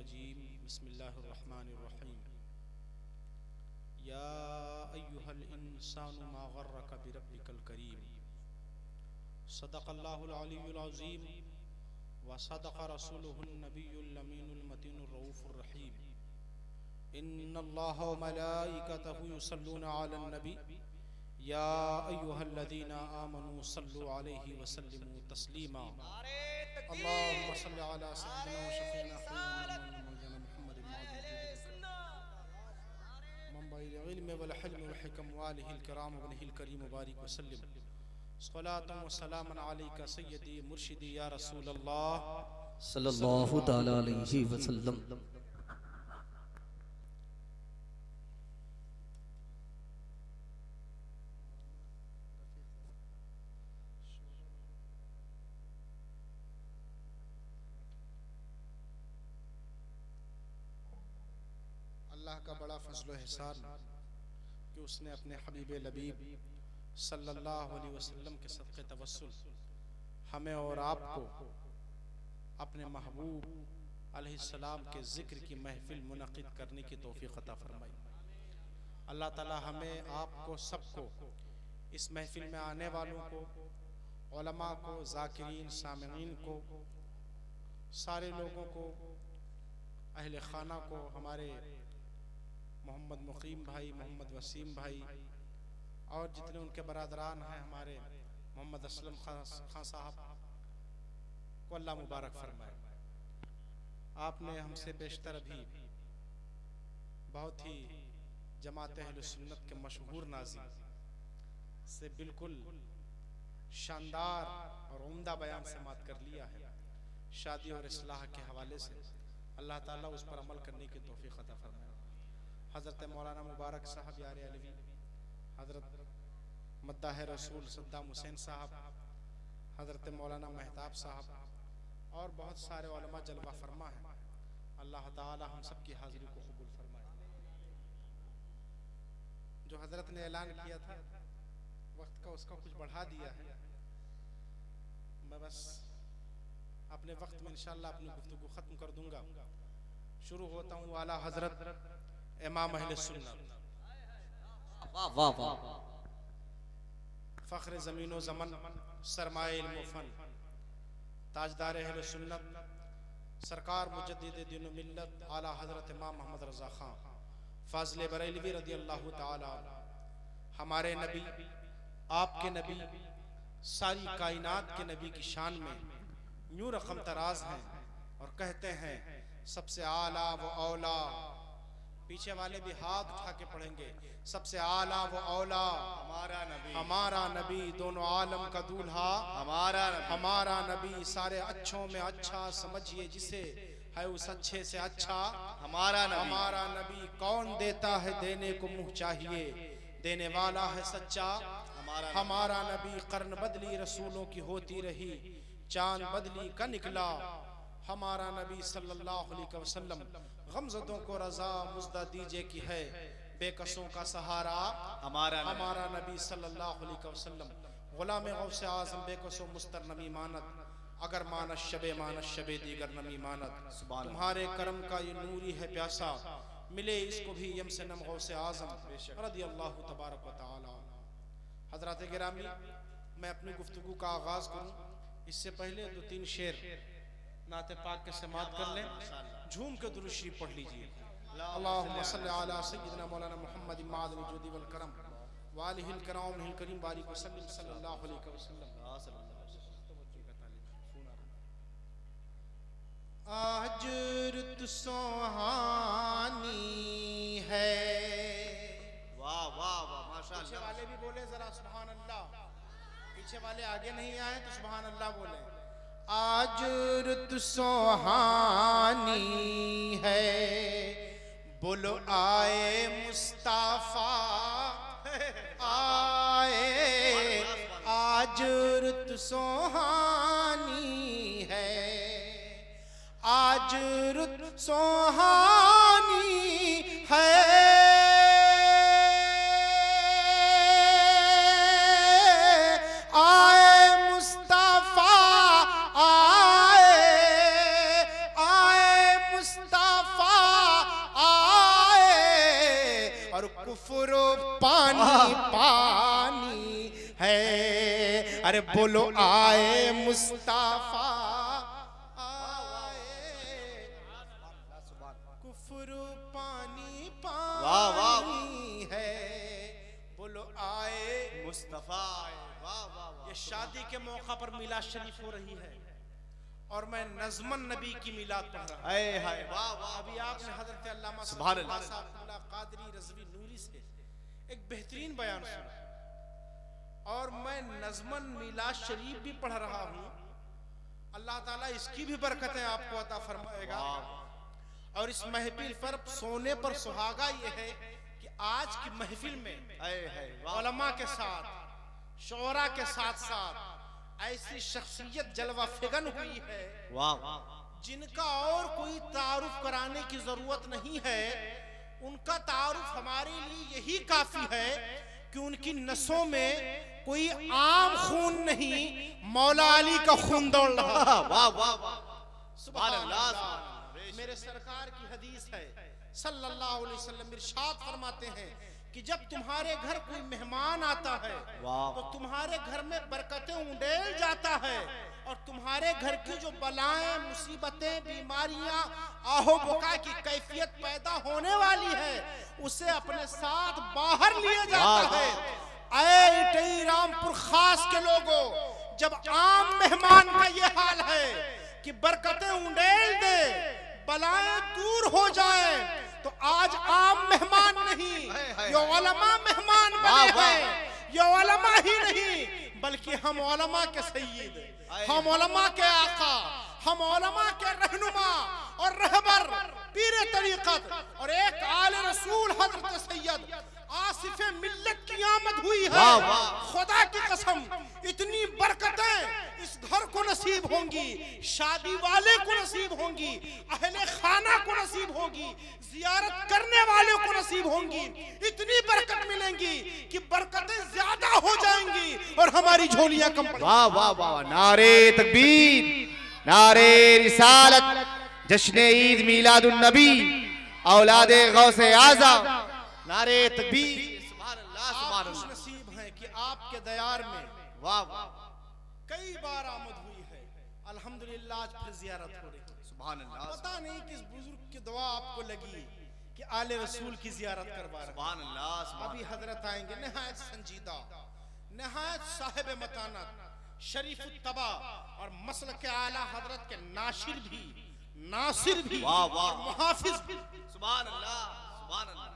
रजीम बिस्मिल्लाहिर्रहमानिर्रहीम या अय्युहल इंसानु मा गर्रका बिरब्बिकल करीम सदक़ल्लाहुल अलीयुल अज़ीम व सदक़ रसूलुहुन नबियुल अमीनुल मतीनुर रऊफ़ुर रहीम इन्नल्लाहा व मलाइकतहु युसल्लूना अलन नबी या अय्युहल्लज़ीना आमनू सल्लु अलैहि व सल्लिमू तस्लीमा अल्लाहुम्मा सल्लि अला सय्यिदिना व शफ़ीना मौलाना मुहम्मद मंबइल इल्म वल हिल्म वल हिकम व आलिहिल किराम व बनिहिल करीम मुबारक व सल्लिम सलातun व सलामन अलैका सय्यदी मुर्शिदी या रसूल अल्लाह सल्लल्लाहु तआला अलैहि वसल्लम। अल्लाह का बड़ा फजल एहसान कि उसने अपने हबीब लबीब सल्लल्लाहु अलैहि वसल्लम के सदक़े तवस्सुल हमें और आपको अपने महबूब अलैहिस्सलाम के ज़िक्र की महफिल मुनक़िद करने की तौफ़ीक़ अता फ़रमाई। अल्लाह ताला हमें आपको सबको इस महफिल में आने वालों को, उलमा को, ज़ाकिरीन, सामिईन को, सारे लोगों को, अहले खाना को, हमारे मोहम्मद मुकीम भाई, मोहम्मद वसीम भाई और जितने उनके बरादरान हैं, हमारे मोहम्मद असलम खान साहब को अल्लाह मुबारक फरमाए। आपने हमसे बेशतर अभी बहुत ही जमात अहले सुन्नत के मशहूर नाज़िम से बिल्कुल शानदार और उम्दा बयान समात कर लिया है। शादी और इस्लाह के हवाले से अल्लाह ताला उस पर अमल करने की तौफ़ीक़ अता फरमाए। हज़रत मौलाना मुबारक साहब यार अलवी, हज़रत मद्दाह रसूल सद्दाम हुसैन साहब, हज़रत मौलाना महताब साहब और बहुत सारे उलमा जलवा फरमा है। अल्लाह ताला हम सब की हाज़िरी को कबूल फरमाए। जो हज़रत ने ऐलान किया था वक्त का, उसका कुछ बढ़ा दिया है। मैं बस अपने वक्त में इंशाअल्लाह अपनी गुफ्तगू ख़त्म कर दूंगा। शुरू होता हूँ वाला हज़रत इमाम अहले सुन्नत, वाह वाह वाह, फ़ख्र ज़मीनो ज़मन, सरमाए इल्म फ़न, ताजदार अहले सुन्नत, सरकार मुजद्दिद दीन व मिल्लत आला हज़रत इमाम मोहम्मद रज़ा ख़ान फ़ाज़िल बरेलवी रज़ी अल्लाह ताला, हमारे नबी, आपके नबी, सारी कायनात के नबी की शान में यूँ रक़म तराज हैं और कहते हैं सबसे आला व औला। पीछे वाले भी हाथ उठा के पढ़ेंगे, सबसे आला व औला हमारा नबी, दोनों आलम का दूल्हा हमारा नबी, सारे अच्छों में अच्छा समझिए जिसे है उस अच्छे से अच्छा हमारा नबी। कौन देता है देने को मुँह चाहिए, देने वाला है सच्चा हमारा नबी। कर्न बदली रसूलों की होती रही, चांद बदली का निकला हमारा नबी सल्लल्लाहु अलैहि वसल्लम। गमज़दों को रज़ा मुज़दा दीजिए की है, बेकसों का सहारा हमारा नबी सल्लल्लाहु अलैहि वसल्लम। गुलाम गौसे आज़म बेकसों मुस्तर नमी मानत, अगर मानत शबे दीगर नमी मानत। तुम्हारे करम का ये नूरी है प्यासा, मिले इसको भी यम से नम गौसे आज़म रज़ी अल्लाह तबारक व तआला। हज़रात गिरामी, मैं अपनी गुफ्तगू का आगाज़ करूँ इससे पहले 2-3 शेर नाते पाक के समात कर लें। झूम के दुरूद शरीफ पढ़ लीजिए। अल्लाहुम्मा सल्लि अला सय्यिदिना मौलाना मुहम्मद मादनी जुदी वल करम व आलिहिल किरामिल करीम बारिक वसल्लम सल्लल्लाहु अलैहि वसल्लम। आज रुत सुहानी है, वाह वाह वाह, माशाअल्लाह। पीछे वाले भी बोले जरा सुभान अल्लाह, पीछे वाले आगे नहीं आए तो सुभान अल्लाह बोले। आज रुत सुहानी है, बोलो आए मुस्ताफा आए, आज रुत सुहानी है, आज रुत सुहानी है। मुस्तफा कुफर पानी पानी है। अरे बोलो आए मुस्तफा कुफर पानी पानी है। बोलो आए मुस्तफा। वाह वाह वाह। ये शादी के मौका पर मिलाद शरीफ हो रही है और मैं नज़मन नबी की मिलाद पढ़ रहा हूं। हाय हाय वाह वाह। अभी आपने हजरत अल्लामा सुभान अल्लाह साहब कादरी रज़वी नूरी से एक बेहतरीन बयान सुना और मैं नज़मन मिलाद शरीफ भी पढ़ रहा हूं। अल्लाह ताला इसकी भी बरकतें आपको अता फरमाएगा। और इस महफिल पर सोने पर सुहागा ये है कि आज की महफिल में उलमा के साथ शोरा के साथ साथ ऐसी शख्सियत जलवा फिगन हुई है जिनका और कोई तारुफ कराने की जरूरत नहीं है। उनका तारुफ हमारे लिए यही काफी है कि उनकी नसों में कोई आम खून नहीं, मौला अली का खून दौड़ रहा। वाह वाह वाह। सुभान अल्लाह। मेरे सरकार की हदीस है सल्लल्लाहु अलैहि वसल्लम इरशाद फरमाते हैं कि जब तुम्हारे घर कोई मेहमान आता है तो तुम्हारे घर में बरकतें उंडेल जाता है और तुम्हारे घर की जो बलाएं, मुसीबतें, बीमारियां, आहो बुका की कैफियत पैदा होने वाली है उसे अपने साथ बाहर लिए जाता है। ऐ रामपुर खास के लोगों, जब आम मेहमान का ये हाल है कि बरकतें उंडेल दे, बलाएं दूर हो जाए, तो आज आम मेहमान नहीं, ये उलमा मेहमान बने हैं। ये उलमा ही नहीं बल्कि हम उलमा के सय्यद, हम उलमा के आका, हम उलमा के रहनुमा और रहबर पीर तरीकत और एक आले रसूल हजरत सैयद आसिफे मिल्लत की आमद हुई है। खुदा की कसम इतनी बरकतें इस घर को नसीब होंगी, शादी वाले को नसीब होंगी, अहले खाना को नसीब होगी, जियारत करने वाले को नसीब होंगी। इतनी बरकत मिलेंगी कि बरकतें ज्यादा हो जाएंगी और हमारी झोलियां कम पड़ेंगी। वाह वाह वाह। नारे तकबीर, नारे रिसालत, जश्न ईद मिलादुन नबी, औलादे गौसे आज़म, नारे तकबीर। सुभान अल्लाह सुभान अल्लाह। नसीब है कि आपके दयार में वाह वाह कई बार आमद हुई है। अल्हम्दुलिल्लाह आज फिर जियारत हो रही है। सुभान अल्लाह। पता नहीं किस बुजुर्ग की दुआ आपको लगी कि आले रसूल की जियारत करवा रहे। सुभान अल्लाह। अभी हजरत आएंगे निहायत संजीदा, निहायत साहिब मतानत, शरीफ तबा और मसल के आला हजरत के नासिर भी वाह वाह, मुहाफिज भी। सुभान अल्लाह सुभान अल्लाह।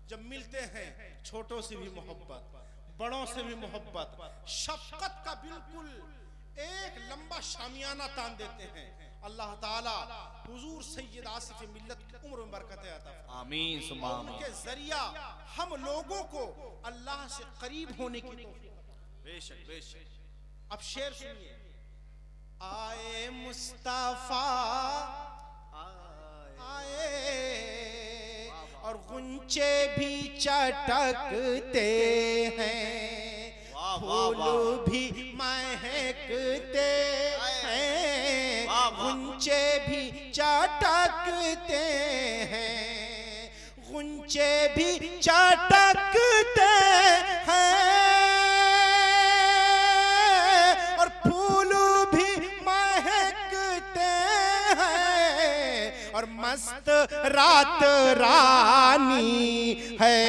जब मिलते हैं छोटों से भी मोहब्बत, बड़ों से भी मोहब्बत, शफकत का बिल्कुल एक लंबा शामियाना तान देते हैं। अल्लाह ताला हुजूर सैयद आसिफ मिल्लत की उम्र में बरकतें अता फरमाए। आमीन सुभान अल्लाह। उनके जरिया हम लोगों को अल्लाह से करीब होने की तौफीक। बेशक बेशक। अब शेर सुनिए। आए मुस्तफा आए और गुंचे भी चटकते हैं, फूल भी महकते हैं, गुंचे भी चटकते हैं, गुंचे भी चटकते हैं और फूल भी महकते हैं और मस्त रात रानी है।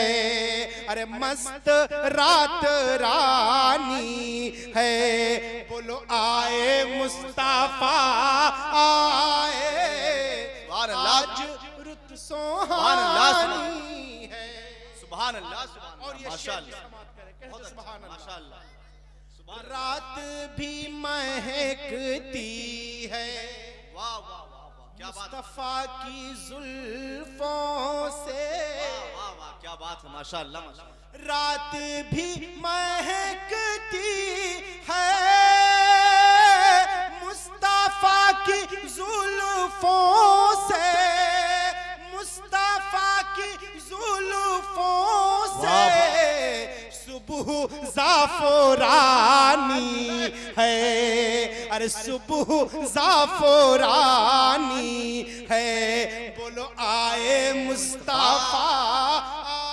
अरे मस्त रात रानी है। बोलो आए मुस्तफा आए, आज रुत सुहानी है। सुभान अल्लाह। और ये माशाअल्लाह सुभान अल्लाह। माशाअल्लाह। रात भी महकती है, वाह वाह वाह वाह। क्या बात, मुस्तफा की जुल्फों से। वाह वाह क्या बात है। माशाअल्लाह माशाअल्लाह। रात भी महकती है, मुस्तफा की जुल्फों से, मुस्तफा की जुल्फों से। सुबह जाफरानी है, अरे सुबह जाफरानी है। बोलो आए मुस्तफा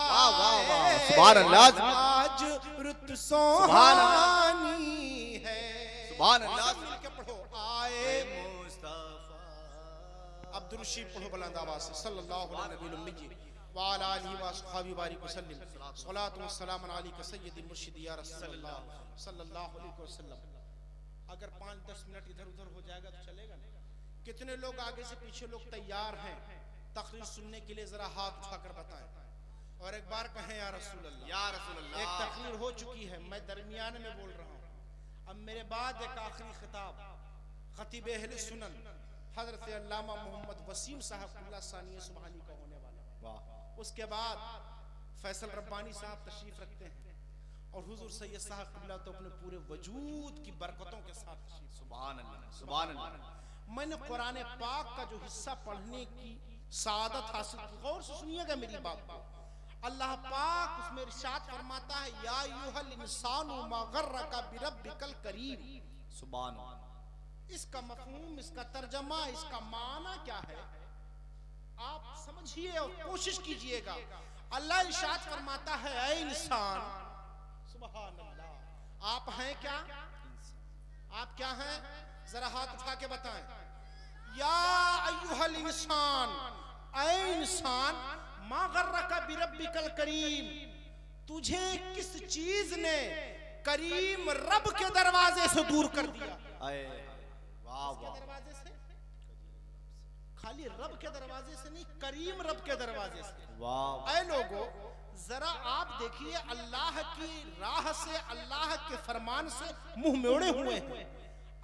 वाह वाह वाह। सुभान अल्लाह, आज रुत सोहानी है। सुभान अल्लाह, मिलके पढ़ो, आए मुस्तफा। अब दुरूद पढ़ो बुलंद आवाज से, सल्लल्लाहु अलैहि व आलिहि व अस्हाबी बारिक वसल्लम। सलातु व सलाम अलैका सय्यदी मुर्शिदी या रसूलल्लाह सल्लल्लाहु अलैहि वसल्लम। अगर 5-10 मिनट इधर उधर हो जाएगा तो चलेगा ना? कितने लोग आगे से पीछे लोग तैयार हैं तकरीर सुनने के लिए? जरा हाथ उठाकर बताएं और एक बार कहें या रसूल अल्लाह, या रसूल अल्लाह। एक तकरीर हो चुकी है, मैं दरमियान में बोल रहा हूँ। अब मेरे बाद एक आखिरी खिताब खतीब अहले सुनन हजरत अल्लामा मोहम्मद वसीम साहब कुल्ला सानिया सुबहानी का होने वाला। उसके बाद फैसल रब्बानी साहब तशरीफ रखते हैं और हुजूर सैयद साहब कुल्ला तो अपने पूरे वजूद की बरकतों के साथ तशरीफ। सुभान अल्लाह, सुभान अल्लाह। मैंने कुरान पाक का जो हिस्सा पढ़ने की सादत हासिल की, गौर से सुनिएगा मेरी बात को। अल्लाह पाक उसमें इरशाद फरमाता है, या अय्युहल इंसानु मा गर्रका बिरब्बिकल करीम। सुभान अल्लाह। इसका मफहूम, इसका तर्जमा, इसका माना क्या है आप समझिए और कोशिश कीजिएगा। अल्लाह इरशाद फरमाता है, ऐ इंसान, सुभान अल्लाह, आप हैं क्या? आप क्या हैं? जरा हाथ उठा के बताएं। या अय्युहल इंसान, ऐ इंसान, मा गर्रका बिरब्बिकल करीम, तुझे किस चीज ने करीम रब के दरवाजे से दूर कर दिया? वाह वाह, दरवाजे से, खाली रब के दरवाजे से नहीं, करीम रब के दरवाजे से। वाह। ऐ लोगों, जरा आप देखिए, अल्लाह की राह से, अल्लाह के फरमान से मुंह मोड़े हुए हैं,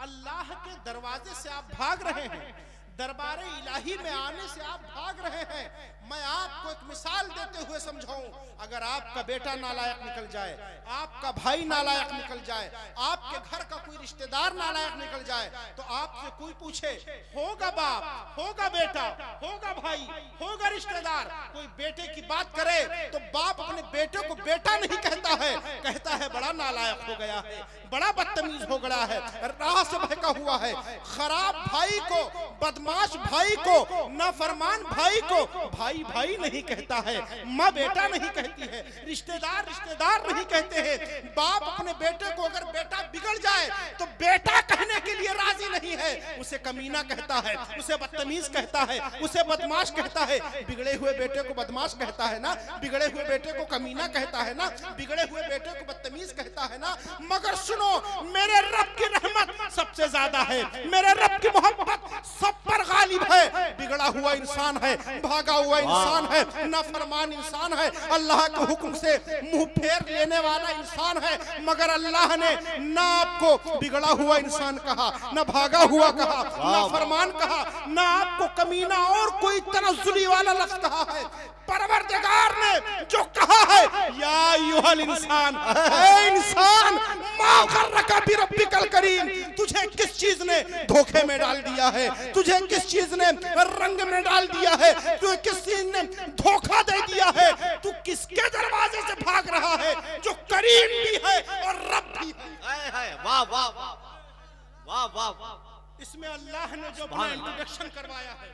अल्लाह के दरवाजे से आप भाग रहे हैं, दरबारे इलाही में आने से आप भाग रहे हैं। मैं आपको एक मिसाल देते हुए समझाऊं, अगर आपका बेटा नालायक निकल जाए, आपका भाई नालायक निकल जाए, आपके घर का कोई रिश्तेदार नालायक निकल जाए, तो आपसे कोई पूछे, होगा बाप, होगा बेटा, होगा भाई, होगा रिश्तेदार, कोई बेटे की बात करे तो बाप अपने बेटे को बेटा नहीं कहता है, कहता है बड़ा नालायक हो गया है, बड़ा बदतमीज हो गया है, राह से बहका हुआ है। खराब भाई को, बदमाश भाई को, नाफरमान भाई को भाई भाई नहीं कहता है, माँ बेटा नहीं कहती है, रिश्तेदार रिश्तेदार नहीं कहते हैं। बाप अपने बेटे को अगर बेटा बिगड़ जाए तो बेटा कहने के लिए राजी नहीं है, उसे कमीना कहता है, उसे बदतमीज कहता है, उसे बदमाश कहता है। बिगड़े हुए बेटे को बदमाश कहता है ना, बिगड़े हुए बेटे को कमीना कहता है ना, बिगड़े हुए बेटे को बदतमीज कहता है ना। मगर सुनो, मेरे रब की रहमत सबसे ज्यादा है, मेरे रब की मोहब्बत सब पर गालिब है। बिगड़ा हुआ इंसान है, भागा हुआ इंसान है, नाफरमान इंसान है, अल्लाह के हुक्म से मुंह फेर लेने वाला इंसान है, मगर अल्लाह ने ना आपको बिगड़ा हुआ इंसान कहा, ना भागा हुआ कहा, ना फरमान कहा, ना आपको कमीना और कोई तनज़्ज़ुली वाला लफ्ज़ कहा है। परवरदिगार ने जो कहा है, या अय्युहल इंसान, ऐ इंसान, मा गर्रका बिरब्बिकल करीम, तुझे किस चीज ने धोखे में डाल दिया है, तुझे किस चीज ने रंग में डाल दिया है, तुझे किस चीज ने धोखा दे दिया है, तू किसके दरवाजे से भाग रहा है जो करीम भी है और रब भी है। वाह वाह वाह वाह वाह। इसमें अल्लाह ने जो अपना इंट्रोडक्शन करवाया है,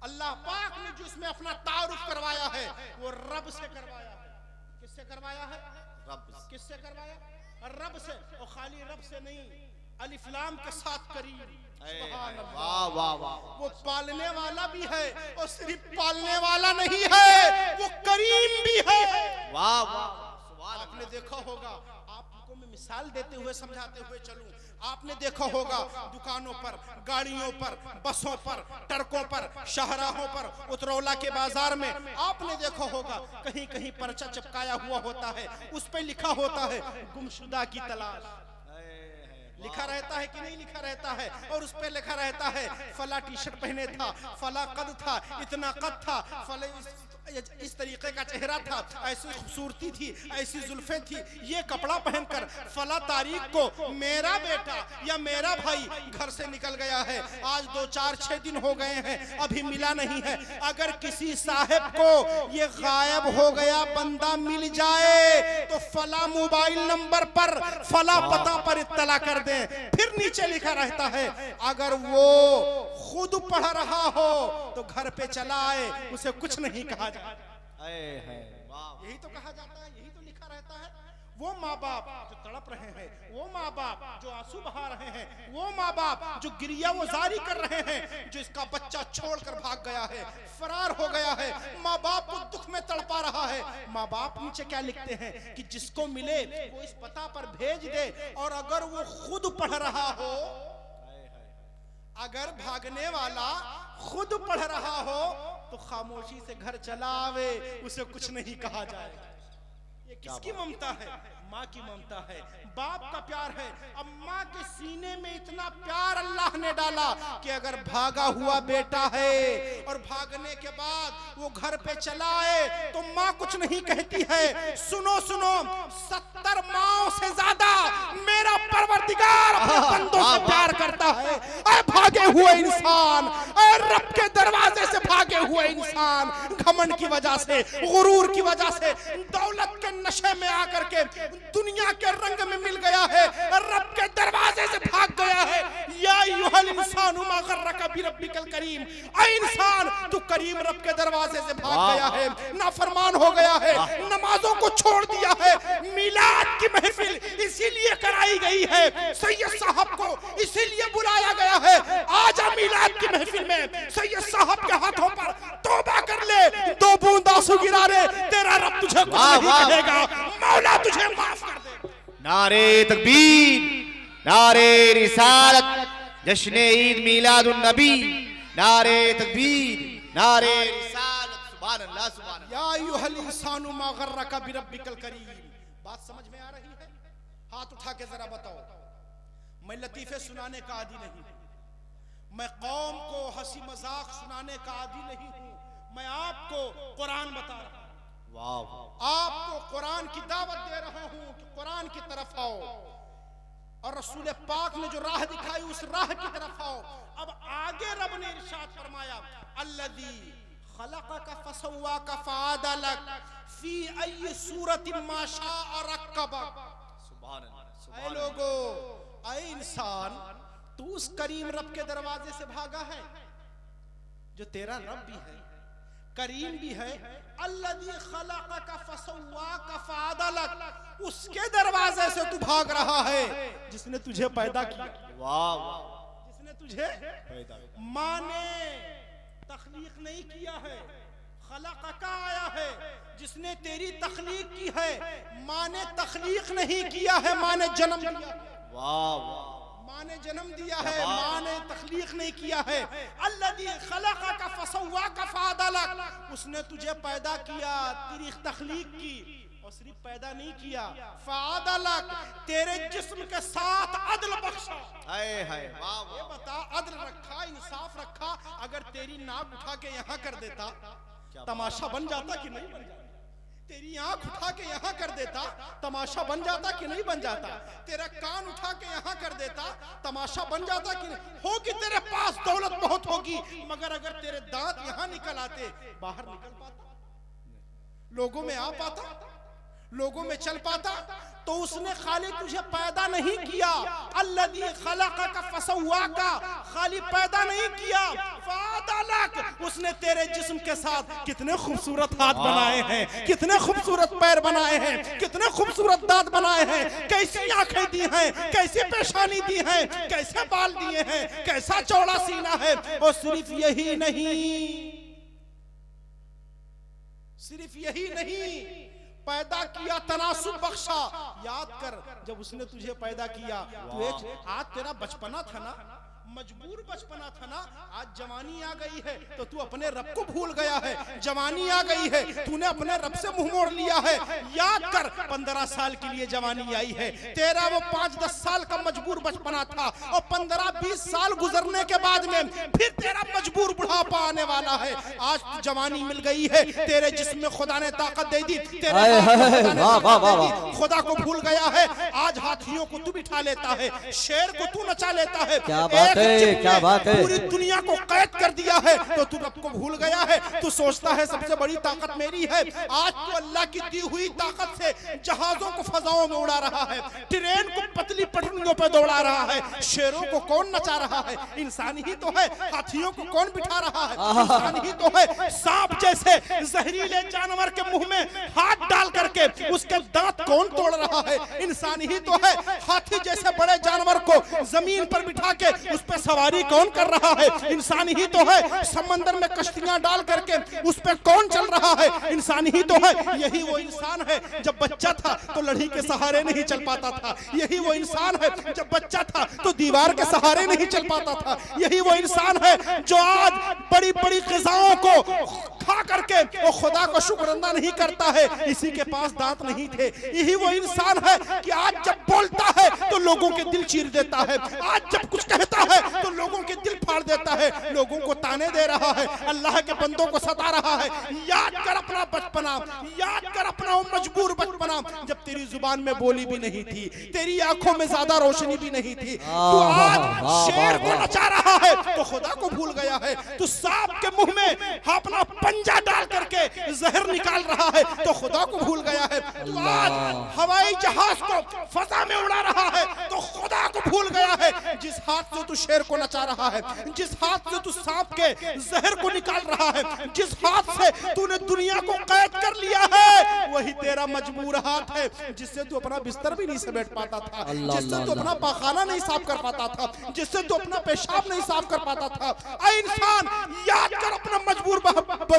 अल्लाह पाक ने जो इसमें अपना तारुफ करवाया है, वो रब से करवाया है। किससे करवाया है? रब। किससे करवाया? रब से। और खाली रब से नहीं, अलिफ लाम के साथ करीम। वाह वाह वाह। वो पालने वाला भी है और सिर्फ पालने वाला नहीं है, वो करीम भी है। वाह वाह। आपने देखा होगा, आपको मैं मिसाल देते हुए समझाते हुए चलूं, आपने देखा होगा दुकानों पर, गाड़ियों पर, बसों पर, ट्रकों पर, शाहराहों पर, उतरौला के बाजार में आपने देखा होगा कहीं कहीं पर्चा चिपकाया हुआ होता है, उस पे लिखा होता है गुमशुदा की तलाश। लिखा रहता है कि नहीं लिखा रहता है? और उस पे लिखा रहता है फला टी शर्ट पहने था, फला कद था, इतना कद था, फला इस तरीके का चेहरा था, ऐसी खूबसूरती थी, ऐसी जुल्फे थी, ये कपड़ा पहनकर फला तारीख को मेरा बेटा या मेरा भाई घर से निकल गया है। आज 2-4-6 दिन हो गए हैं, अभी मिला नहीं है। अगर किसी साहब को ये गायब हो गया बंदा मिल जाए तो फला मोबाइल नंबर पर, फला पता पर इत्तला कर दें। फिर नीचे लिखा रहता है अगर वो खुद पढ़ रहा हो तो घर पे चला आए, उसे कुछ नहीं कहा जाए। यही तो कहा जाता है, यही तो लिखा रहता है। वो माँ बाप जो तड़प रहे हैं, वो माँ बाप जो आंसू बहा रहे हैं, वो माँ बाप जो गिरिया वो जारी कर रहे हैं, जो इसका बच्चा छोड़कर भाग गया है, फरार हो गया है, माँ बाप को दुख में तड़पा रहा है। माँ बाप नीचे क्या लिखते हैं कि जिसको मिले वो इस पता पर भेज दे, और अगर वो खुद पढ़ रहा हो, अगर भागने वाला खुद पढ़ रहा हो तो खामोशी से घर चला आवे, उसे कुछ नहीं कहा जाएगा। ये किसकी ममता है? माँ की ममता है, बाप का प्यार है। अब माँ के सीने में इतना प्यार अल्लाह ने डाला कि अगर भागा हुआ बेटा है और भागने के बाद वो घर पे चला आए तो माँ कुछ नहीं कहती है। सुनो सुनो, 70 माँओं से ज्यादा मेरा परवरदिगार अपने बंदों से प्यार करता है। अरे भागे हुए इंसान, अरे रब के दरवाजे से भागे हुए इंसान, घमंड की वजह से, गुरूर की वजह से, दौलत के नशे में आकर के दुनिया के रंग में मिल गया है, रब के दरवाजे से भाग गया है। या अय्युहल इंसानु मा गर्रका बिरब्बिकल करीम, ऐ इंसान तू करीम रब के दरवाजे से भाग गया है, नाफरमान हो गया है, नमाजों को छोड़ दिया है। मिलाद की महफिल इसीलिए कराई गई है, सैयद साहब को इसीलिए बुलाया गया है। आजा मिलाद की महफिल में सैयद साहब के हाथों पर तौबा कर ले, 2 बूंद आंसू गिरा ले, तेरा रब तुझे कुछ नहीं कहेगा, मौला तुझे माफ कर दे। नारे तकबीर, नारे रिसालत, जश्न ईद मीलादुन नबी, नारे तकबीर, नारे रिसालत, सुभान अल्लाह सुभान अल्लाह। या अय्युहल इंसानु मा गर्रका बिरब्बिकल करीम। बात समझ में आ रही है? हाथ उठा के जरा बताओ। मैं लतीफे सुनाने का आदी नहीं, मैं कौम को हंसी मजाक सुनाने का आदी नहीं हूं, मैं आपको कुरान बता रहा हूं, आपको कुरान की दावत दे रहा हूं कि कुरान की तरफ आओ, और रसूल पाक ने जो राह दिखाई उस राह की तरफ आओ। अब आगे रब ने इरशाद फरमाया, अल्लज़ी खलक़का फसव्वाका फ़अदलक फी अय्यि सूरतिन मा शाअ रक्कबक। सुभान अल्लाह। ऐ लोगो, ऐ इंसान, तू उस करीम रब के दरवाजे से भागा है जो तेरा रब भी है, करीम भी है। अल्लज़ी खलक़का फसव्वाका फ़अदलक, उसके दरवाजे से तू भाग रहा है जिसने तुझे पैदा किया। वाह, जिसने तुझे पैदा, माँ ने तख्लीक नहीं किया है, खलक़का आया है, जिसने तेरी तख्लीक की है। माँ ने तख्लीक नहीं किया है, माँ ने जन्म दिया। वाह, माँ ने जन्म दिया है, माँ ने तख्लीक नहीं किया है। अल्लज़ी खलक़का फसव्वाका फ़अदलक, उसने तुझे पैदा किया, तेरी तख्लीक की, और सिर्फ पैदा नहीं किया, फ़अदलक, तेरे जिस्म के साथ अदल बख्शा। हाय हाय, वाह। ये बता, अदल रखा, इंसाफ रखा। अगर तेरी नाक उठा के यहाँ कर देता तमाशा बन जाता कि नहीं बन जाता? तेरी आंख उठा के यहाँ कर देता तमाशा बन जाता कि नहीं बन जाता? तेरा कान उठा के यहाँ कर देता तमाशा बन जाता कि नहीं? होगी तेरे पास दौलत बहुत होगी, मगर अगर तेरे दांत यहाँ निकल आते, बाहर निकल पाता, लोगों में आ पाता, लोगों में चल पाता? तो उसने खाली तुझे पैदा नहीं किया, अल्लज़ी खलक़का फसव्वाका, खाली पैदा नहीं किया, फ़अदलक, उसने तेरे जिस्म के साथ कितने खूबसूरत हाथ बनाए हैं, कितने खूबसूरत पैर बनाए हैं, कितने खूबसूरत दांत बनाए हैं, कैसी आंखें दी हैं, कैसी पेशानी दी हैं, कैसे बाल दिए हैं, कैसा चौड़ा सीना है। और सिर्फ यही नहीं, सिर्फ यही नहीं, पैदा किया, तनासुब बख्शा। याद कर, जब उसने तुझे पैदा किया तो एक आज तेरा बचपना था ना, मजबूर बचपना था ना, आज जवानी आ गई है तो तू अपने रब को भूल गया है। जवानी आ गई है, तूने अपने रब से मुंह मोड़ लिया है। याद कर, 15 साल के लिए जवानी आई है, तेरा वो 5-10 साल का मजबूर बचपना था, और 15-20 साल गुजरने के बाद में फिर तेरा मजबूर बुढ़ापा आने वाला है। आज जवानी मिल गई है, तेरे जिस्म में खुदा ने ताकत दे दी, खुदा को भूल गया है। आज हाथियों को तू बिठा लेता है, शेर को तू नचा लेता है, बात है, क्या बात है। पूरी दुनिया को कैद कर दिया है तो तू रब को भूल गया है। तू सोचता है सबसे बड़ी ताकत मेरी है। आज तो अल्लाह की दी हुई ताकत से जहाजों को फजाओं में उड़ा रहा है, ट्रेन को पतली पटरियों पर दौड़ा रहा है। शेरों को कौन नचा रहा है? इंसान ही तो है। हाथियों को कौन बिठा रहा है? इंसान ही तो है। सांप जैसे जहरीले जानवर के मुंह में हाथ डाल करके उसके दांत कौन तोड़ रहा है? इंसान ही तो है। हाथी जैसे बड़े जानवर को जमीन पर बिठा के उस पर सवारी कौन कर रहा है? इंसान ही तो है। समंदर में कश्तियां डाल करके उस पर कौन चल रहा है? इंसान ही तो है। यही वो इंसान है जब बच्चा था तो लड़ी के सहारे नहीं चल पाता था। यही वो इंसान है जब बच्चा था तो दीवार के सहारे नहीं चल पाता था। यही वो इंसान है जो आज बड़ी बड़ी ग़िज़ाओं को खा करके वो खुदा को शुक्राना नहीं करता है, इसी के पास दांत नहीं थे। यही वो इंसान है कि आज जब बोलता है तो लोगों के दिल चीर देता है। आज जब कुछ कहता है तो लोगों के दिल फाड़ देता है, लोगों को ताने दे रहा है, अल्लाह के बंदों को सता रहा है। याद कर अपना बचपना, याद कर अपना मजबूर बचपना जब तेरी जुबान में बोली भी नहीं थी, तेरी आंखों में ज्यादा रोशनी भी नहीं थी। तू आज शेर को नचा रहा है तो खुदा को भूल गया है। तू सांप के मुंह में अपना पंजा डाल करके जहर निकाल रहा है तो खुदा को भूल गया है। तू आज हवाई जहाज को फजा में उड़ा रहा है तो खुदा को भूल गया है। जिस हाथ से तू शेर को नचा रहा है, जिस हाथ से तू सांप के जहर को निकाल रहा है, जिस हाथ से तूने दुनिया को कैद कर लिया है, वही तेरा मजबूर हाथ है जिससे तू अपना बिस्तर भी नहीं समेट पाता था, जिससे तू अपना पाखाना नहीं साफ कर पाता था, जिससे तू अपना पेशाब नहीं साफ कर पाता था। ऐ इंसान, याद कर अपना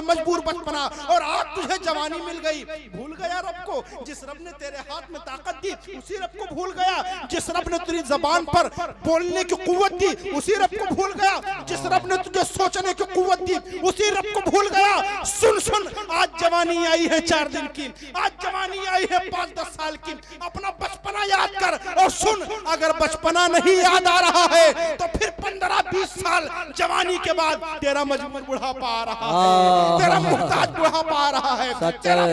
मजबूर बचपना। और आज तुझे जवानी मिल गई, भूल गया रब को। जिस रब ने तेरे हाथ में ताकत दी उसी रब को भूल गया। जिस रब ने तेरी जबान पर बोलने की कुव्वत दी उसी रब को भूल गया। जिस रब ने तुझे सोचने की कुव्वत दी उसी रब को भूल गया। सुन सुन, आज जवानी आई है 4 दिन की, आज जवानी आई है 5-10 साल की। अपना बचपना याद कर और सुन, अगर बचपना नहीं याद आ रहा है तो फिर 15-20 साल जवानी के बाद तेरा मजबूर बुढ़ापा आ रहा है, तेरा मुहताज बुढ़ापा आ रहा है, तेरा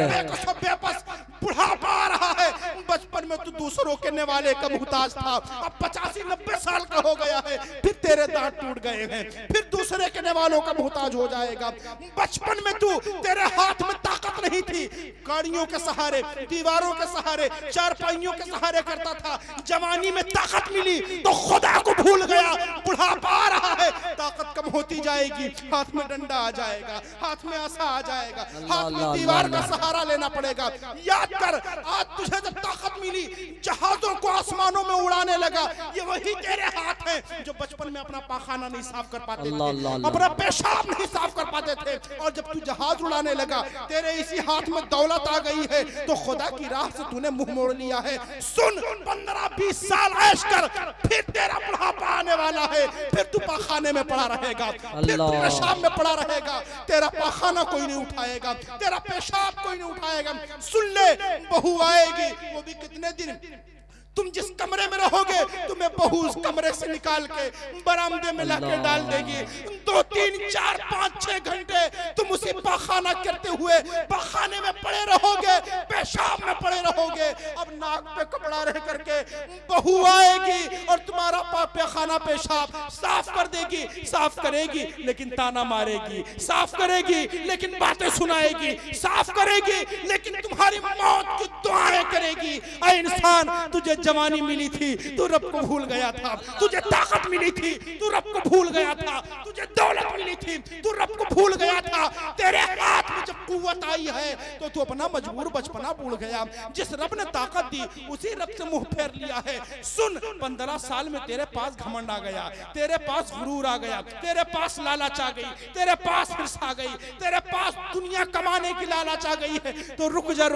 बेबस बुढ़ापा आ रहा है। बचपन में तू दूसरों के नेवाले का मुहताज था, अब 85-90 साल का हो गया है, फिर तेरे दांत टूट गए हैं, फिर दूसरे के नेवालों का मुहताज हो जाएगा। बचपन में तू, तेरे हाथ में ताकत नहीं थी, गाड़ियों के सहारे, दीवारों के सहारे, चारपाइयों के सहारे करता था। जवानी में ताकत मिली तो खुदा को भूल गया। बुढ़ापा आ रहा है, ताकत कम होती जाएगी, हाथ में डंडा आ जाएगा, हाथ में आसा आ जाएगा, हाथ में दीवार का सहारा लेना पड़ेगा। याद कर, आज तुझे जब ताकत मिली, जहाजों को आसमानों में उड़ाने लगा, ये वही तेरे हाथ हैं जो बचपन में अपना पाखाना नहीं साफ कर पाते थे, अपना पेशाब नहीं साफ कर पाते थे। और जब तू जहाज उड़ाने लगा, तेरे इसी हाथ में दौलत आ गई है तो खुदा की राह से तूने मुंह मोड़ लिया है। सुन, 15-20 साल ऐश कर, फिर तेरा बुढ़ापा आने वाला है, फिर तू पाखाने में पड़ा रहेगा, फिर तू पेशाब में पड़ा रहेगा, तेरा पाखाना कोई नहीं उठाएगा, तेरा पेशाब कोई नहीं उठाएगा। सुन ले, बहू आएगी, वो भी कितने दिन। तुम जिस कमरे में रहोगे तुम्हें बहू उस कमरे से निकाल के बरामदे में लाके डाल देगी। 2, 3, 4, 5, 6 घंटे तुम उसी पाखाना करते हुए पाखाने में पड़े रहोगे, पेशाब में पड़े रहोगे। अब नाक पे कपड़ा रह करके बहू आएगी और तुम्हारा पाखाना पेशाब साफ कर देगी। साफ करेगी लेकिन ताना मारेगी, साफ करेगी लेकिन बातें सुनाएगी, साफ करेगी लेकिन तुम्हारी मौत की दुआएं करेगी। ऐ इंसान, तुझे जवानी मिली थी, तू रब को भूल गया था। तुझे ताकत मिली थी, तू रब को भूल गया था। तुझे दौलत मिली थी, तू रब को भूल गया था। तेरे हाथ में जब कुव्वत आई है तो तू अपना मजबूर बचपना भूल गया। जिस रब ने ताकत दी उसी रब से मुंह फेर लिया है। सुन, 15 साल में तेरे पास घमंड आ गया, तेरे पास गुरूर आ गया, तेरे पास लालच आ गई, तेरे पास हिर्स आ गई, तेरे पास दुनिया कमाने की लालच आ गई है तो रुक जा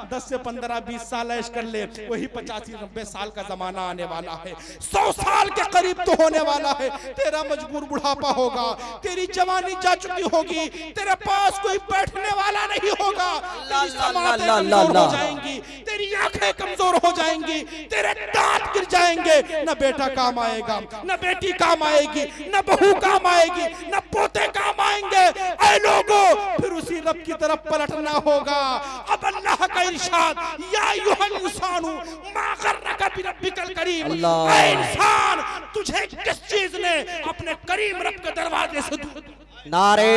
10 से 15-20 साल ऐश कर ले। वही 85-90 साल का जमाना आने वाला है, 100 साल के करीब तो होने वाला है। तेरा मजबूर बुढ़ापा होगा, तेरी जवानी जा चुकी होगी, तेरे पास कोई बैठने वाला नहीं होगा, तेरी समातें कमजोर हो जाएंगी, तेरी आंखें कमजोर हो जाएंगी, तेरे दांत गिर जाएंगे, न बेटा काम आएगा, न बेटी काम आएगी, न बहू काम आएगी, न पोते काम आएंगे। ऐ लोगों, फिर उसी रब की तरफ पलटना होगा। अब अल्लाह का इरशाद, या अय्युहल इंसानु मा गर्रका बिरब्बिकल करीम, ऐ इंसान तुझे किस चीज ने अपने करीम रब के दरवाजे से दूर। नारे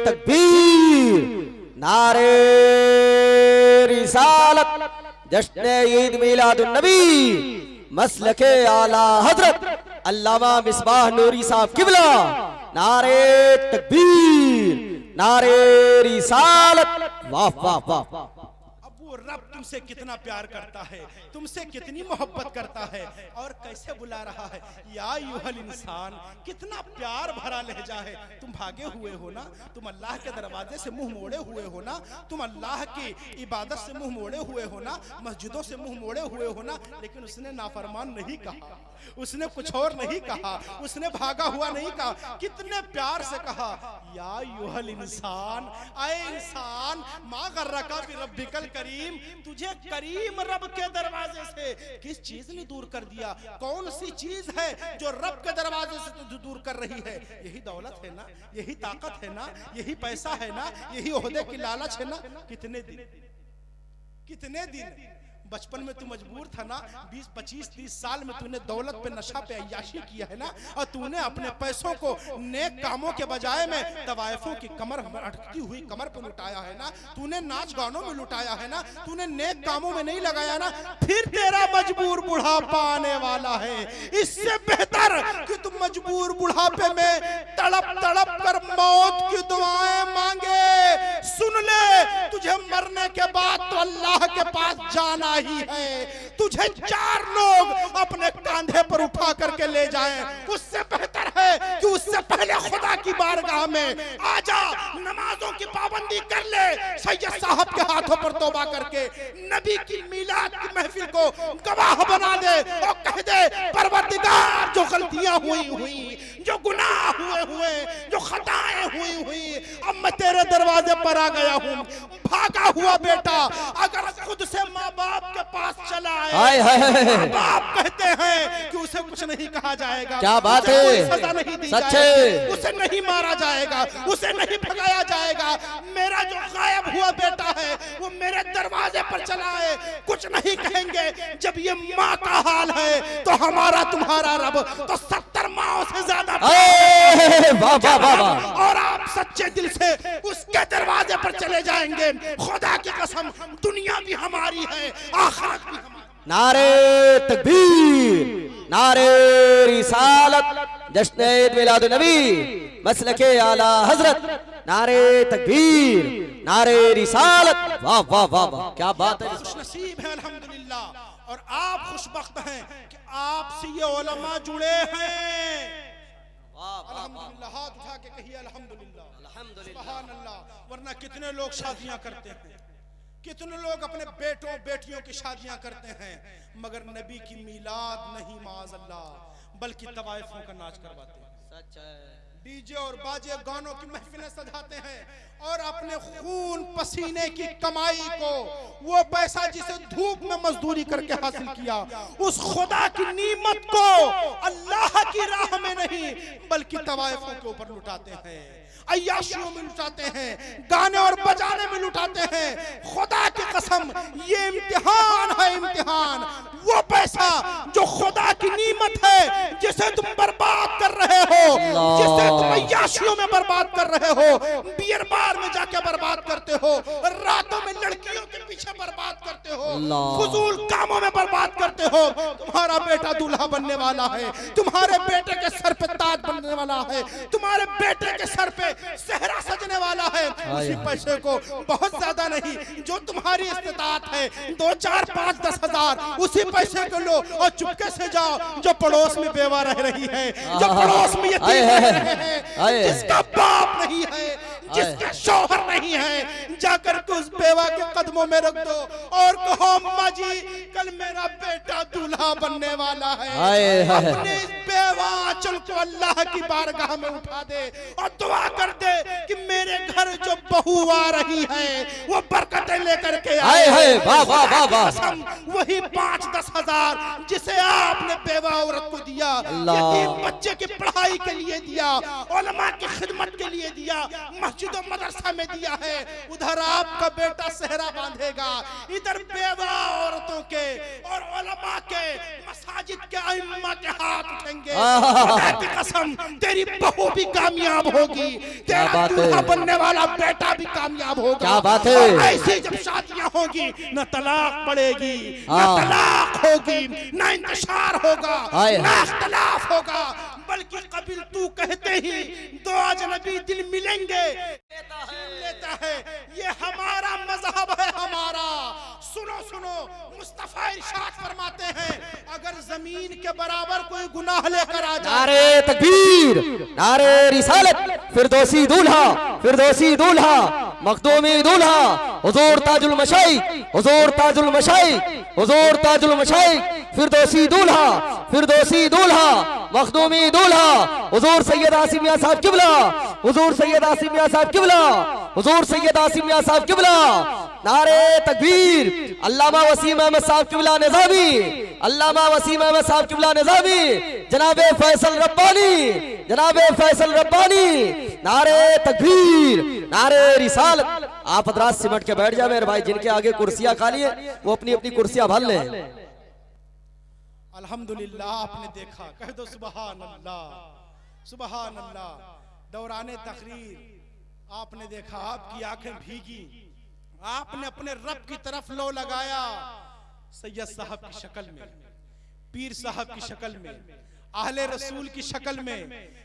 तकबीर, नारे रिसालत, जश्न ईद मिलादुन नबी, मसलके आला हजरत अल्लामा मिसबाह नूरी साहब किबला। नारे तकबीर, नारे रिसालत, वाह वाह वाह। वो रब तुमसे कितना प्यार करता है, तुमसे कितनी मोहब्बत करता है और कैसे बुला रहा है, या अय्युहल इंसान। कितना प्यार भरा लहजा है। तुम भागे हुए हो ना, तुम अल्लाह के दरवाजे से मुंह मोड़े हुए हो ना, तुम अल्लाह की इबादत से मुंह मोड़े हुए हो ना, मस्जिदों से मुंह मोड़े हुए हो ना, लेकिन उसने नाफरमान नहीं कहा, उसने कुछ और नहीं कहा, उसने भागा हुआ नहीं कहा, कितने प्यार से कहा, या अय्युहल इंसान, ऐ इंसान, मा गर्रका बिरब्बिकल करीम, तुझे करीम रब के दरवाजे से किस चीज ने दूर कर दिया? कौन सी चीज है जो रब के दरवाजे से तुझे दूर कर रही है? यही दौलत है ना, यही ताकत है ना, यही पैसा है ना, यही ओहदे की लालच है ना। कितने दिन बचपन में तू मजबूर था ना, 20, 25, 30 साल में तूने दौलत पे, नशा पे अय्याशी किया है ना, और तूने अपने पैसों को नेक कामों के बजाय में तवायफों की कमर अटकती हुई कमर पे लुटाया है ना, तूने नाच गानों में लुटाया है ना, तूने नेक कामों में नहीं लगाया ना। फिर तेरा मजबूर बुढ़ापा आने वाला है। इससे बेहतर कि तुम मजबूर बुढ़ापे में तड़प तड़प कर मौत की दुआएं मांगे। सुन ले, तुझे मरने के बाद तो अल्लाह के पास जाना ही है। तुझे 4 लोग अपने कांधे पर उठा करके ले जाएं, उससे बेहतर है कि उससे पहले खुदा की बारगाह में आजा, नमाजों की पाबंदी कर ले, सैयद साहब के हाथों पर तौबा करके नबी की मीलाद की महफिल को गवाह बना दे और कह दे, परवरदिगार जो गलतियां हुई, जो गुनाह हुए, जो खताएं हुई, अब मैं तेरे दरवाजे पर आ गया हूँ। भागा हुआ बेटा अगर खुद से माँ बाप के पास चला है, बाप कहते हैं कि उसे कुछ नहीं कहा जाएगा, क्या बात है, सजा नहीं दी जाएगी, उसे नहीं मारा जाएगा, उसे नहीं भगाया जाएगा। मेरा जो गायब हुआ बेटा है वो मेरे दरवाजे पर चला है, कुछ नहीं कहेंगे। जब ये माँ का हाल है तो हमारा तुम्हारा रब तो 70 माओं से ज्यादा। और आप सच्चे दिल से उसके दरवाजे पर चले जाएंगे, खुदा की कसम दुनिया भी हमारी है, आखिरत भी हमारी। नारे तकबीर, नारे रिसालत, जश्न ईद मिलादुन नबी, मसलके आला हजरत, नारे तकबीर, नारे रिसालत, वाह वाह वाह वाह, क्या बात है। खुशनसीब है अल्हम्दुलिल्लाह, और आप खुशबख्त हैं कि आपसे ये उलमा जुड़े हैं। अल्हम्दुलिल्लाह, हाथ उठा के कहिए अल्हम्दुलिल्लाह, सुभान अल्लाह। वरना कितने लोग शादियां करते हैं, कितने लोग अपने बेटों बेटियों की शादियां करते हैं, मगर नबी की मीलाद नहीं माज़अल्लाह, बल्कि तवाइफों का नाच करवाते हैं। सच है। डीजे और बाजे गानों की महफिलें सजाते हैं और अपने खून पसीने की कमाई को, वो पैसा जिसे धूप में मजदूरी करके हासिल किया, उस खुदा की नीमत को अल्लाह की राह में नहीं बल्कि तवाइफों के ऊपर लुटाते हैं, अय्याशियों में लुटाते हैं, गाने और बजाने में लुटाते हैं। खुदा की कसम ये इम्तिहान है, इम्तिहान। वो पैसा जो खुदा की नीमत है जिसे तुम बर्बाद कर रहे हो, जिसे तुम अय्याशियों में बर्बाद कर रहे हो, बियर बार में जाके बर्बाद करते हो, रातों में लड़कियों के पीछे बर्बाद करते हो, फजूल कामों में बर्बाद करते हो। तुम्हारा बेटा दूल्हा बनने वाला है, तुम्हारे बेटे के सर पे ताज बनने वाला है, तुम्हारे बेटे के सर पे सेहरा सजने वाला है। उसी पैसे को, बहुत ज्यादा नहीं, जो तुम्हारी इस्तेताअत है, 2, 4, 5, 10 हजार, उसी पैसे को लो और चुपके से जाओ जो पड़ोस में बेवा रह रही है, जो पड़ोस में यतीम रह रहे हैं, जिसका बाप नहीं है, जिसका शौहर नहीं है, जाकर के उस बेवा के कदमों में रख दो और कहो अम्मा जी कल मेरा बेटा दूल्हा बनने वाला है। अपने इस बेवा आंचल को अल्लाह की बारगाह में उठा दे और दुआ कर दे कि मेरे घर जो बहू आ रही है वो बरकतें लेकर के आए है। वाह वाह वाह वाह। कसम वही 5-10 हजार जिसे आपने बेवा औरत को दिया, यतीम बच्चे की पढ़ाई के लिए दिया, उलमा की खिदमत के लिए दिया, मस्जिद और मदरसा में दिया है, उधर आपका बेटा सेहरा बांधेगा, इधर बेवा औरतों के और उलमा के मसाजिद के इमाम के हाथ उठेंगे। खुदा की कसम तेरी बहू भी कामयाब होगी, तेरा दूल्हा बनने वाला बेटा भी कामयाब होगा। क्या बात है। ऐसी जब शादियां होगी न तलाक पड़ेगी, न तलाक होगी, न इंतशार होगा, न इख्तिलाफ होगा, बल्कि कबिल तू कहते ही दो अजनबी दिल मिलेंगे लेता है। ये हमारा मजहब है हमारा। सुनो सुनो, मुस्तफा इरशाद फरमाते हैं अगर जमीन के बराबर कोई गुनाह लेकर आ जाए, नारे तकबीर, नारे रिसालत, फिरदौसी दूल्हा, फिरदौसी दूल्हा, मखदूमी दूल्हा, हुजूर ताजुल मशाइख, हुजूर ताजुल मशाइख, हुजूर ताजुल मशाइख, फिरदौसी दूल्हा, फिरदौसी दूल्हा, मखदूमी दूल्हा, हुजूर सैयद आसिम मियां साहब किबला, हुजूर सैयद आसिम मियां साहब किबला, हुजूर सैयद आसिम मियां साहब किबला। नारे तकबीर, अल्लामा वसीम अहमद साहब किबला निज़ामी, अल्लामा वसीम अहमद साहब किबला निज़ामी, जनाबे फैसल रब्बानी, जनाबे फैसल रब्बानी। नारे तकबीर, नारे रिसालत। आप हजरात सिमट के बैठ जाए मेरे भाई, जिनके आगे कुर्सियां खाली है वो अपनी अपनी कुर्सियां भर लें। अल्हम्दुलिल्लाह आपने देखा, कह दो सुबहान अल्लाह, सुबहान अल्लाह। दौराने तकरीर आपने देखा, आपकी आंखें भीगी, आपने अपने रब की तरफ लो लगाया, सैयद साहब की शक्ल में, पीर साहब की शक्ल में, आहले रसूल की शक्ल में,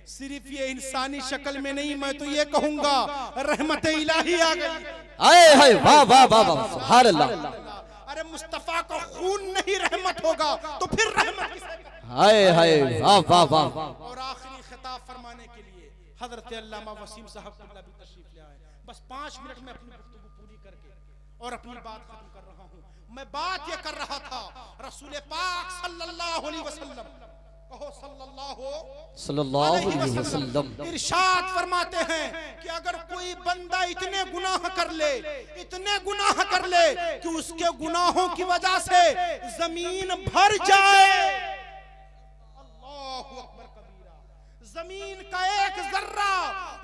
सिर्फ ये इंसानी शक्ल में नहीं, मैं तो ये कहूंगा रहमत इलाही आ गई। आए हाय, वाह वाह वाह वाह, सुभान अल्लाह। अरे मुस्तफा का खून नहीं रहमत होगा तो फिर रहमत किसे? हाय हाय, वाह वाह वाह। और आखिरी खिताब फरमाने के लिए हजरत अल्लामा वसीम साहब किबला भी तशरीफ ले आए। बस 5 मिनट में अपनी गुफ्तगू पूरी करके और अपनी बात खत्म कर रहा हूँ। मैं बात ये कर रहा था रसूल पाक सल्लल्लाहु अलैहि वसल्लम, कहो सल्लल्लाहु अलैहि वसल्लम इरशाद फरमाते हैं कि अगर कोई बंदा इतने गुनाह कर ले, इतने गुनाह कर ले कि उसके गुनाहों की वजह से जमीन भर जाए, अल्लाहु अकबर कबीरा, जमीन का एक जर्रा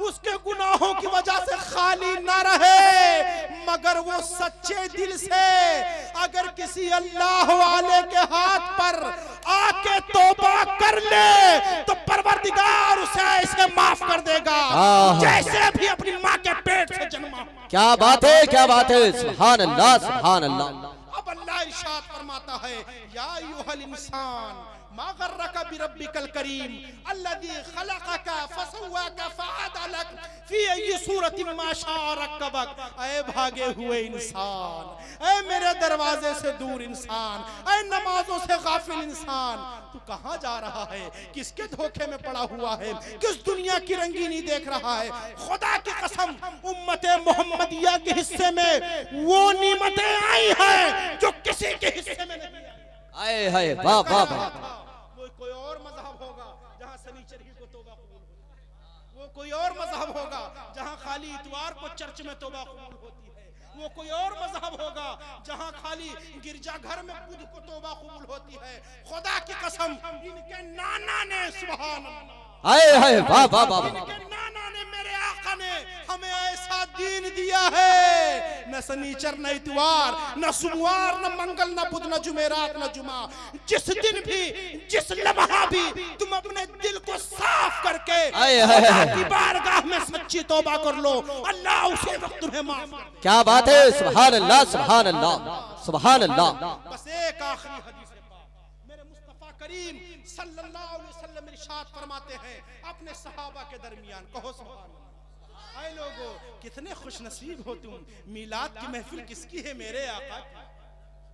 उसके गुनाहों की वजह से खाली ना रहे, मगर वो सच्चे दिल से अगर किसी अल्लाह वाले के हाथ पर आके तौबा कर ले तो परवरदिगार उसे ऐसे माफ कर देगा जैसे भी अपनी माँ के पेट से जन्मा। क्या बात है, क्या बात है, सुभान अल्लाह, सुभान अल्लाह। अब अल्लाह इरशाद फरमाता है, या अय्युहल इंसान मा गर्रका बिरब्बिकल करीम अल्लज़ी खलक़का फसव्वाका फअदलक फी अय्यि सूरतिन मा शाअ रक्कबक। ऐ भागे हुए इंसान, ऐ मेरे दरवाजे से दूर इंसान, ऐ नमाजों से गाफिल इंसान, तू कहाँ जा रहा है, किसके धोखे में पड़ा हुआ है, किस दुनिया की रंगीनी देख रहा है। खुदा की कसम उम्मते मोहम्मदिया के हिस्से में वो निमतें आई हैं जो किसी के हिस्से में नहीं आई। आए हाय, वाह वाह वाह। वो कोई और मजहब होगा जहाँ शनिचर ही को तौबा कबूल होती है, वो कोई और मजहब होगा जहाँ खाली इतवार को चर्च में तौबा कबूल होती है, वो कोई और मजहब होगा जहाँ खाली गिरजाघर में बुध को तौबा कबूल होती है। खुदा की कसम इनके नाना ने, सुभान अल्लाह, आए हाय, वाह वाह वाह। इनके नाना ने, मेरे आका ने हमें ऐसा दीन दिया है, न शनिचर न इतवार न सोमवार न मंगल न बुध न जुमेरात न जुमा, जिस दिन भी जिस लम्हा भी तुम अपने दिल को साफ करके अल्लाह की बारगाह में सच्ची तौबा कर लो, अल्लाह उसी वक्त तुम्हें माफ कर देगा। क्या बात है, सुभान अल्लाह, सुभान अल्लाह, सुभान अल्लाह। बस एक आखिरी हदीस है पाक, मेरे मुस्तफा करीम सल्लल्लाहु अलैहि वसल्लम इरशाद फरमाते हैं अपने सहाबा के दरमियान, कहो सुभान अल्लाह। ऐ लोगों, कितने खुश नसीब हो तुम, मिलाद की महफिल किसकी है मेरे आका की,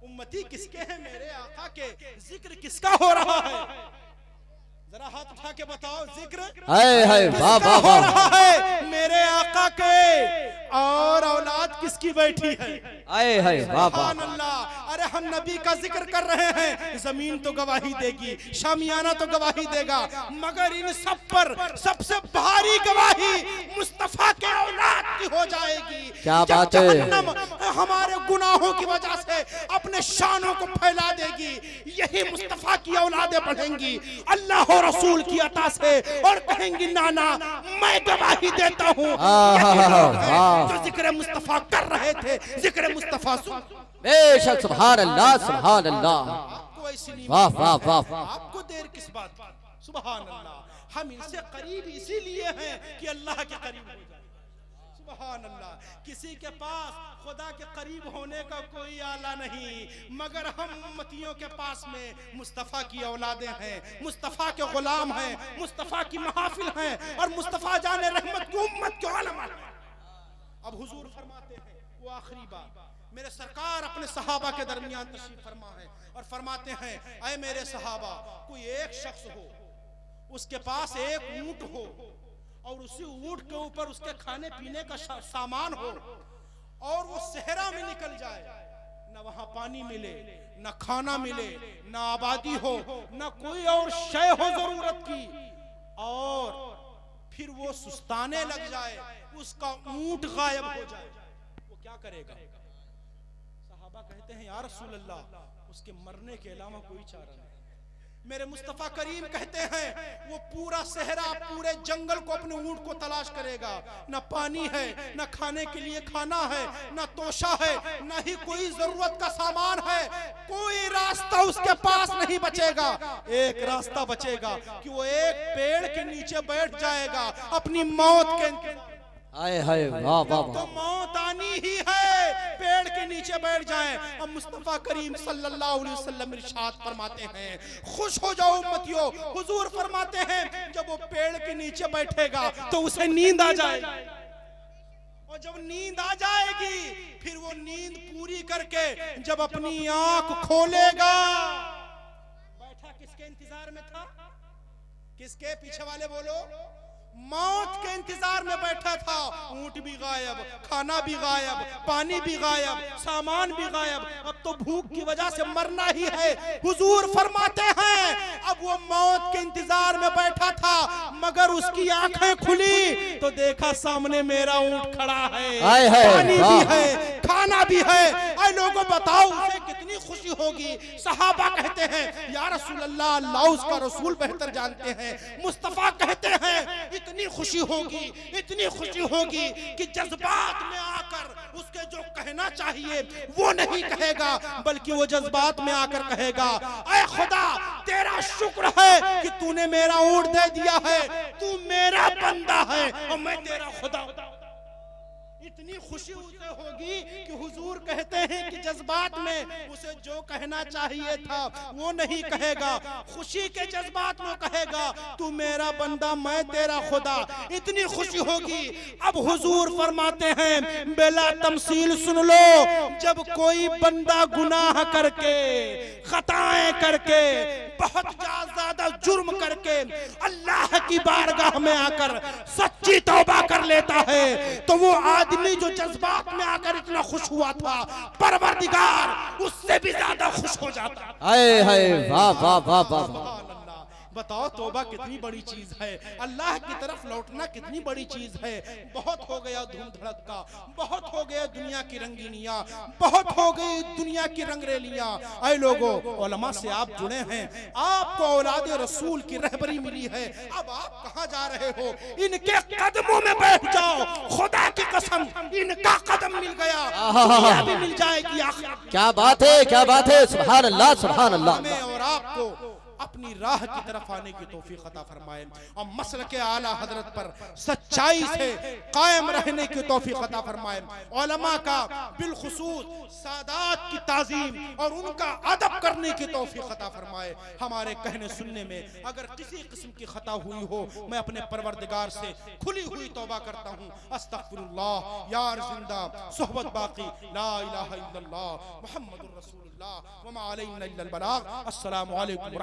उम्मती किसके हैं मेरे आका के, जिक्र किसका हो रहा है, जरा हाथ उठा के बताओ, जिक्र वाह वाह हो रहा है मेरे आका के, और औलाद किसकी बैठी है। आए हाय, वाह वाह। अल्लाह, अरे हम नबी का जिक्र कर रहे हैं, जमीन तो गवाही देगी, शामियाना तो गवाही देगा, मगर इन सब पर सबसे भारी गवाही मुस्तफा के औलाद की हो जाएगी। क्या जब बात है। जहन्नम हमारे गुनाहों की वजह से अपने शानों को फैला देगी, यही मुस्तफा की औलादें बढ़ेंगी अल्लाह और रसूल की अता से और कहेंगी नाना मैं गवाही देता हूँ। जो जिक्र मुस्तफा कर रहे थे, जिक्र मुस्तफा बेशक। सुभान अल्लाह, सुभान अल्लाह। आपको ऐसी नहीं, वाह वाह वाह। आपको देर किस बात की? सुभान अल्लाह। हम इनसे करीब इसीलिए हैं कि अल्लाह के करीब हो जाए। सुभान अल्लाह। किसी के पास खुदा के करीब होने का कोई आला नहीं, मगर हम उम्मतियों के पास में मुस्तफ़ा की औलादें हैं, मुस्तफ़ा के गुलाम हैं, मुस्तफ़ा की महफिल हैं और मुस्तफ़ा जाने रहमत की उम्मत के उलमा। अब हुजूर फरमाते हैं, वो आखिरी बात, मेरे सरकार अपने सहाबा के दरमियान तशरीफ फरमा है और फरमाते हैं, ऐ मेरे सहाबा, कोई एक शख्स हो, उसके पास एक ऊंट हो और उसी ऊंट के ऊपर उसके खाने पीने का सामान हो और वो सहरा में निकल जाए, न वहां पानी मिले, न खाना मिले, न आबादी हो, न कोई और शय हो जरूरत की, और फिर वो सुस्ताने लग जाए, उसका ऊंट गायब हो जाए, वो क्या करेगा? सहाबा कहते हैं, या रसूल अल्लाह, उसके मरने के अलावा कोई चारा नहीं। मेरे मुस्तफा करीम कहते हैं, वो पूरा सहरा, पूरे जंगल को अपने ऊंट को तलाश करेगा, न पानी है, न खाने के लिए खाना है, न तोशा है, न ही कोई जरूरत का सामान है, कोई रास्ता उसके पास नहीं बचेगा। एक रास्ता बचेगा कि वो एक पेड़ के नीचे बैठ जाएगा अपनी मौत के। आए हाय वाह वाह। तो मौत आनी ही है, पेड़ के नीचे बैठ जाएं। अब मुस्तफा करीम सल्लल्लाहु अलैहि वसल्लम इरशाद फरमाते हैं, खुश हो जाओ उम्मतियों, हुजूर फरमाते हैं, जब वो पेड़ के नीचे बैठेगा तो उसे नींद आ जाएगी, और जब नींद आ जाएगी फिर वो नींद पूरी करके जब अपनी आंख खोलेगा, बैठा किसके इंतजार में था? किसके पीछे वाले बोलो? मौत के इंतजार में बैठा था। ऊंट भी गायब, खाना भी गायब, पानी भी गायब, सामान भी गायब, अब तो भूख की वजह से मरना ही है। हुजूर फरमाते हैं, अब वो मौत के इंतजार में बैठा था, मगर उसकी आंखें खुली तो देखा सामने मेरा ऊंट खड़ा है, पानी भी है, खाना भी है। ऐ लोगों बताओ उसे कितनी खुशी होगी? सहाबा कहते हैं, या रसूल अल्लाह, अल्लाह उसका रसूल बेहतर जानते हैं। मुस्तफा कहते हैं, इतनी खुशी होगी, इतनी खुशी होगी कि जज्बात में आकर उसके जो कहना चाहिए वो नहीं कहेगा, बल्कि वो जज्बात में आकर कहेगा, ऐ खुदा तेरा शुक्र है कि तूने मेरा ऊंट दे दिया है, तू मेरा बंदा है और मैं तेरा खुदा। इतनी खुशी उसे होगी कि हुजूर कहते हैं कि जज्बात में उसे जो कहना चाहिए था वो नहीं कहेगा, खुशी के जज्बात में कहेगा, तू मेरा बंदा मैं तेरा खुदा। इतनी खुशी होगी। अब हुजूर फरमाते हैं, बेला तमसील सुन लो, जब कोई बंदा गुनाह करके, खताएं करके, बहुत ज्यादा जुर्म करके अल्लाह की बारगाह में आकर सच्ची तौबा कर लेता है, तो वो आदमी जो जज्बात में आकर इतना खुश हुआ था, परवरदिगार उससे भी ज्यादा खुश हो जाता। हाय हाय वाह वाह वाह वाह। बताओ तौबा कितनी बड़ी चीज है, अल्लाह की तरफ लौटना कितनी बड़ी चीज है। बहुत हो गया धूम धड़का, बहुत हो गया दुनिया की रंगीनियां, बहुत हो गई दुनिया की रंगरेलियां। ऐ लोगों, उलमा से आप जुड़े हैं, आपको औलाद रसूल की रहबरी मिली है, अब आप कहां जा रहे हो? इनके कदमों में बैठ जाओ, खुदा की कसम इनका कदम मिल गया, दुनिया भी मिल जाएगी आखिरत। क्या बात है, क्या बात है, सुभान अल्लाह सुभान अल्लाह। हमें और आपको अपनी राह की तरफ आने की तौफीक अता फरमाए और मसलके आला हजरत पर सच्चाई से कायम रहने की तौफीक अता फरमाए। उलमा का बिलखुसूस सादात की ताज़ीम और उनका अदब करने की तौफीक अता फरमाए। हमारे कहने सुनने में अगर किसी किस्म की खता हुई हो, मैं अपने परवरदिगार से खुली हुई तौबा करता हूँ। अस्तगफिरुल्लाह, यार जिंदा सोहबत बाकी, ला इलाहा इल्लल्लाह मुहम्मदुर रसूलुल्लाह व मा अलैना इल्लल बलाग। अस्सलामु अलैकुम।